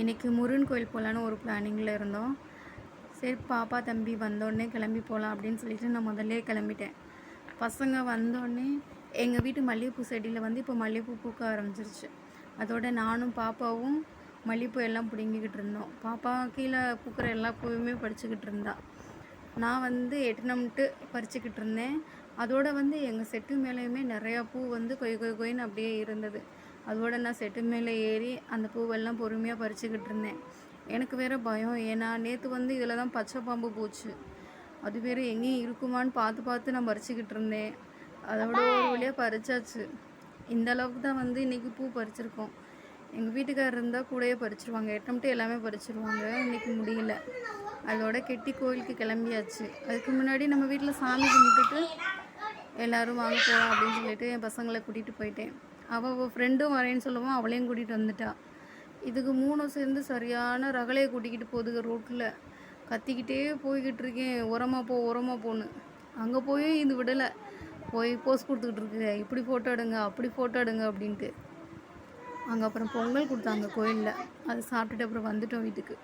இன்றைக்கி முருகன் கோயில் போகலான்னு ஒரு பிளானிங்கில் இருந்தோம். சரி பாப்பா தம்பி வந்தோடனே கிளம்பி போகலாம் அப்படின்னு சொல்லிட்டு நான் முதல்லே கிளம்பிட்டேன். பசங்க வந்தோடனே எங்கள் வீட்டு மல்லிகைப்பூ செடியில் வந்து இப்போ மல்லிகைப்பூ பூக்க ஆரம்பிச்சிருச்சு. அதோட நானும் பாப்பாவும் மல்லிகைப்பூ எல்லாம் பிடுங்கிக்கிட்டு இருந்தோம். பாப்பா கீழே பூக்கிற எல்லா பூவுமே பறிச்சுக்கிட்டு இருந்தா. நான் வந்து எட்டுனம்ட்டு பறிச்சுக்கிட்டு இருந்தேன். அதோட வந்து எங்கள் செட்டு மேலேயுமே நிறையா பூ வந்து கொயின்னு அப்படியே இருந்தது. அதோட நான் செட்டு மேலே ஏறி அந்த பூவெல்லாம் பொறுமையாக பறிச்சுக்கிட்டு இருந்தேன். எனக்கு வேறு பயம். ஏன்னா நேற்று வந்து இதில் தான் பச்சை பாம்பு போச்சு. அது வேறு எங்கேயும் இருக்குமான்னு பார்த்து நான் பறிச்சுக்கிட்டு இருந்தேன். அதோட ஒரு வழியாக பறிச்சாச்சு. இந்த அளவுக்கு தான் வந்து இன்றைக்கி பூ பறிச்சிருக்கோம். எங்கள் வீட்டுக்காரர் இருந்தால் கூடயே பறிச்சிருவாங்க. எட்டம்ட்டு எல்லாமே பறிச்சிருவாங்க. இன்றைக்கி முடியல. அதோட கெட்டி கோயிலுக்கு கிளம்பியாச்சு. அதுக்கு முன்னாடி நம்ம வீட்டில் சாமி கும்பிட்டுட்டு எல்லோரும் வாங்க போகலாம் அப்படின்னு சொல்லிட்டு என் பசங்களை கூட்டிகிட்டு போயிட்டேன். அவள் ஃப்ரெண்டும் வரேன்னு சொல்லவும் அவளையும் கூட்டிகிட்டு வந்துட்டா. இதுக்கு 3 சேர்ந்து சரியான ரகலையை கூட்டிக்கிட்டு போகுதுங்க ரோட்டில். கத்திக்கிட்டே போய்கிட்டு இருக்கேன், உரமாக போன்னு. அங்கே போய் இது விடலை. போய் போஸ் கொடுத்துக்கிட்டு இருக்கு, இப்படி ஃபோட்டோ எடுங்க அப்படி ஃபோட்டோ எடுங்க அப்படின்ட்டு. அங்கே அப்புறம் பொங்கல் கொடுத்தாங்க கோயிலில். அது சாப்பிட்டுட்டு அப்புறம் வந்துட்டோம் வீட்டுக்கு.